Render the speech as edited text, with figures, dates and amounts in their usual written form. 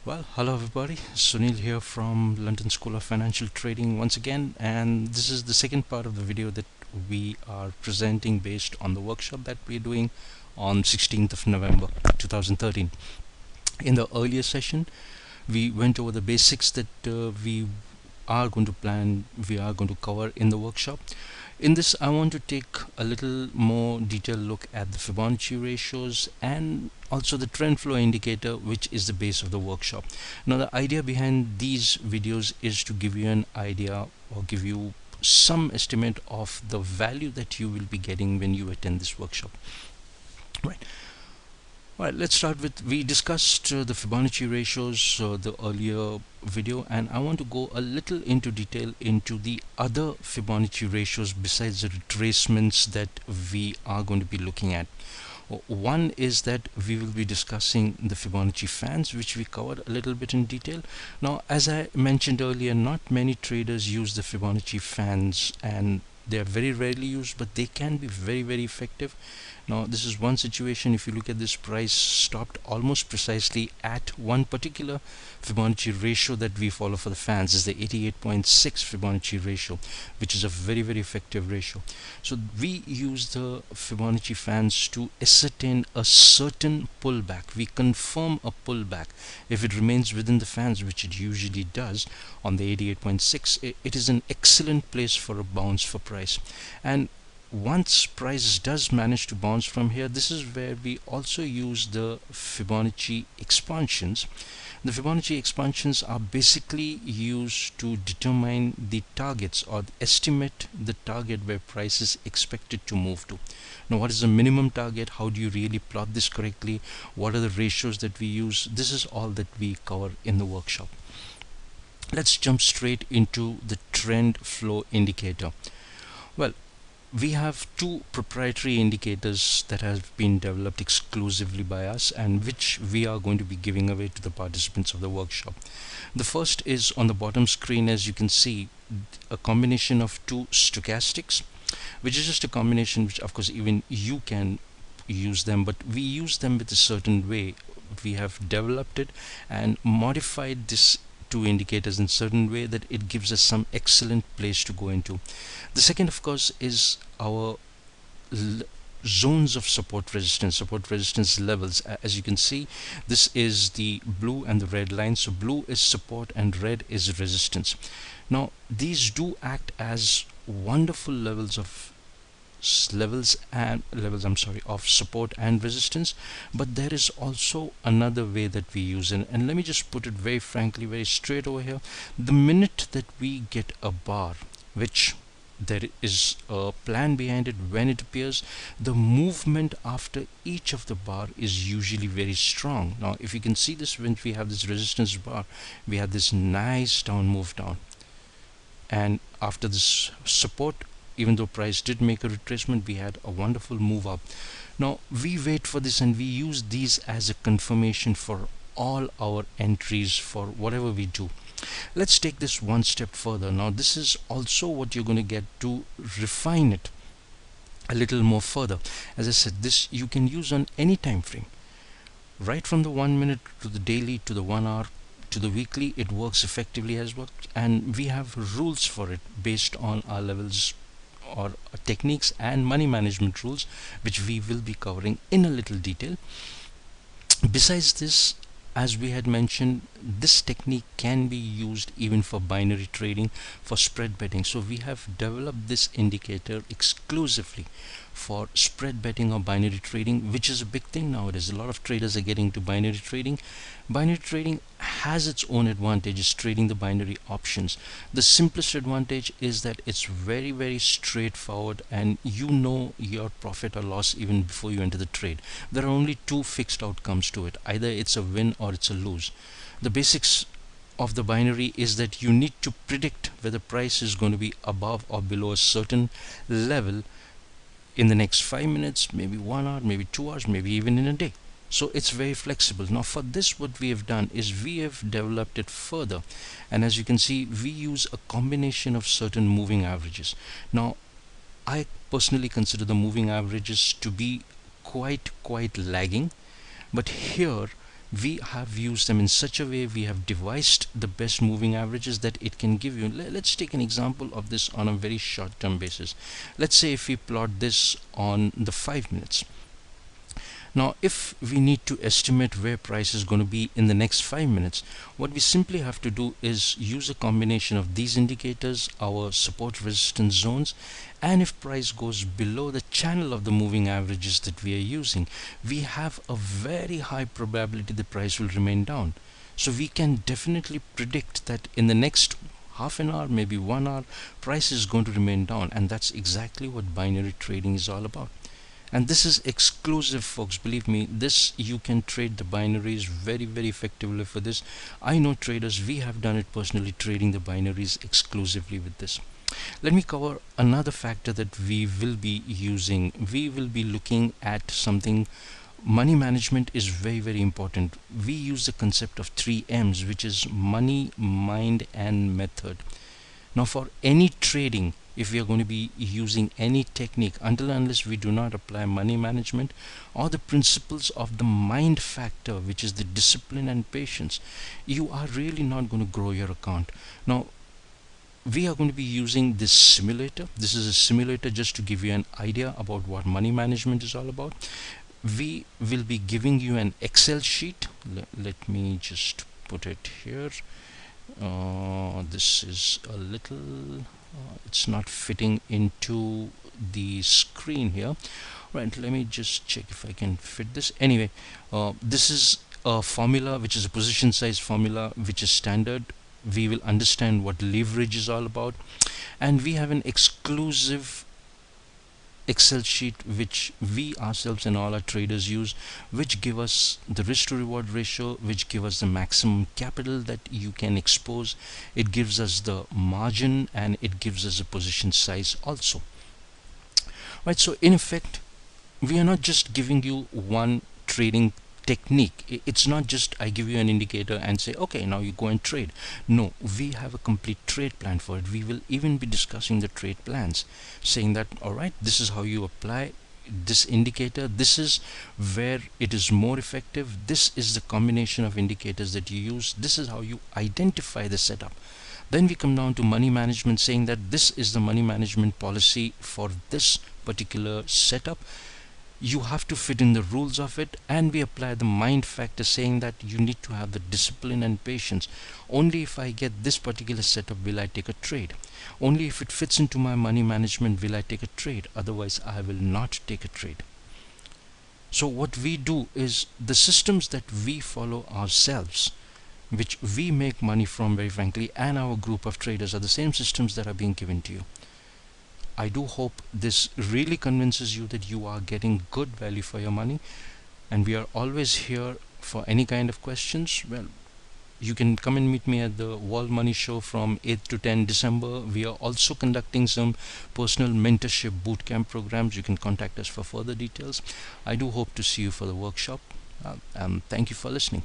Well, hello everybody. Sunil here from London School of Financial Trading once again, and this is the second part of the video that we are presenting based on the workshop that we're doing on 16th of November 2013. In the earlier session, we went over the basics that we are going to cover in the workshop. In this, I want to take a little more detailed look at the Fibonacci ratios and also the trend flow indicator, which is the base of the workshop. Now, the idea behind these videos is to give you an idea or give you some estimate of the value that you will be getting when you attend this workshop. Right. All right, let's start with, we discussed the Fibonacci ratios the earlier video, and I want to go a little into detail into the other Fibonacci ratios besides the retracements that we are going to be looking at. One is that we will be discussing the Fibonacci fans, which we covered a little bit in detail. Now, as I mentioned earlier, not many traders use the Fibonacci fans, and they are very rarely used, but they can be very effective. Now, this is one situation. If you look at this, price stopped almost precisely at one particular Fibonacci ratio that we follow for the fans, is the 88.6 Fibonacci ratio, which is a very effective ratio. So we use the Fibonacci fans to ascertain a certain pullback. We confirm a pullback. If it remains within the fans, which it usually does on the 88.6, it is an excellent place for a bounce for price. And once price does manage to bounce from here, this is where we also use the Fibonacci expansions. The Fibonacci expansions are basically used to determine the targets or estimate the target where price is expected to move to. Now, what is the minimum target? How do you really plot this correctly? What are the ratios that we use? This is all that we cover in the workshop. Let's jump straight into the trend flow indicator. Well, we have two proprietary indicators that have been developed exclusively by us and which we are going to be giving away to the participants of the workshop. The first is on the bottom screen. As you can see, a combination of two stochastics, which is just a combination which of course even you can use them, but we use them with a certain way. We have developed it and modified this two indicators in certain way that it gives us some excellent place to go into. The second, of course, is our zones of support resistance levels. As you can see, this is the blue and the red line. So blue is support and red is resistance. Now, these do act as wonderful levels of of support and resistance, but there is also another way that we use it, and let me just put it very frankly, very straight over here. The minute that we get a bar, which there is a plan behind it, when it appears, the movement after each of the bar is usually very strong. Now, if you can see this, when we have this resistance bar, we have this nice down move down, and after this support, even though price did make a retracement, we had a wonderful move up. Now we wait for this and we use these as a confirmation for all our entries for whatever we do. Let's take this one step further. Now this is also what you're going to get to refine it a little more further. As I said, this you can use on any time frame, right from the 1 minute to the daily to the 1 hour to the weekly. It works effectively as well, and we have rules for it based on our levels or techniques and money management rules, which we will be covering in a little detail. Besides this, as we had mentioned, this technique can be used even for binary trading, for spread betting. So we have developed this indicator exclusively for spread betting or binary trading, which is a big thing nowadays. A lot of traders are getting into binary trading. Binary trading has its own advantages, trading the binary options. The simplest advantage is that it's very straightforward, and you know your profit or loss even before you enter the trade. There are only two fixed outcomes to it: either it's a win or it's a lose. The basics of the binary is that you need to predict whether price is going to be above or below a certain level in the next 5 minutes, maybe 1 hour, maybe 2 hours, maybe even in a day. So it's very flexible. Now for this, what we have done is we have developed it further, and as you can see, we use a combination of certain moving averages. Now I personally consider the moving averages to be quite lagging, but here We have used them in such a way, we have devised the best moving averages that it can give you. Let's take an example of this on a very short term basis. Let's say if we plot this on the 5 minutes. Now, if we need to estimate where price is going to be in the next 5 minutes, what we simply have to do is use a combination of these indicators, our support resistance zones, and if price goes below the channel of the moving averages that we are using, we have a very high probability the price will remain down. So we can definitely predict that in the next half an hour, maybe 1 hour, price is going to remain down, and that's exactly what binary trading is all about. And this is exclusive, folks, believe me. This, you can trade the binaries very effectively for this. I know traders, we have done it personally, trading the binaries exclusively with this. Let me cover another factor that we will be using. We will be looking at something. Money management is very important. We use the concept of 3 M's, which is money, mind, and method. Now, for any trading, if we are going to be using any technique, until and unless we do not apply money management or the principles of the mind factor, which is the discipline and patience, you are really not going to grow your account. Now, we are going to be using this simulator. This is a simulator just to give you an idea about what money management is all about. We will be giving you an Excel sheet. Let me just put it here. This is a little it's not fitting into the screen here. Right, let me just check if I can fit this. Anyway, this is a formula, which is a position size formula, which is standard. We will understand what leverage is all about, and we have an exclusive Excel sheet which we ourselves and all our traders use, which give us the risk to reward ratio, which give us the maximum capital that you can expose. It gives us the margin, and it gives us a position size also. Right, so in effect, we are not just giving you one trading technique. It's not just I give you an indicator and say, okay, now you go and trade. No, we have a complete trade plan for it. We will even be discussing the trade plans, saying that, all right, this is how you apply this indicator, this is where it is more effective, this is the combination of indicators that you use, this is how you identify the setup. Then we come down to money management, saying that this is the money management policy for this particular setup. You have to fit in the rules of it, and we apply the mind factor, saying that you need to have the discipline and patience. Only if I get this particular setup will I take a trade. Only if it fits into my money management will I take a trade. Otherwise, I will not take a trade. So what we do is, the systems that we follow ourselves, which we make money from, very frankly, and our group of traders, are the same systems that are being given to you. I do hope this really convinces you that you are getting good value for your money, and we are always here for any kind of questions. Well, you can come and meet me at the Wall Money Show from 8th to 10 December. We are also conducting some personal mentorship bootcamp programs. You can contact us for further details. I do hope to see you for the workshop, and thank you for listening.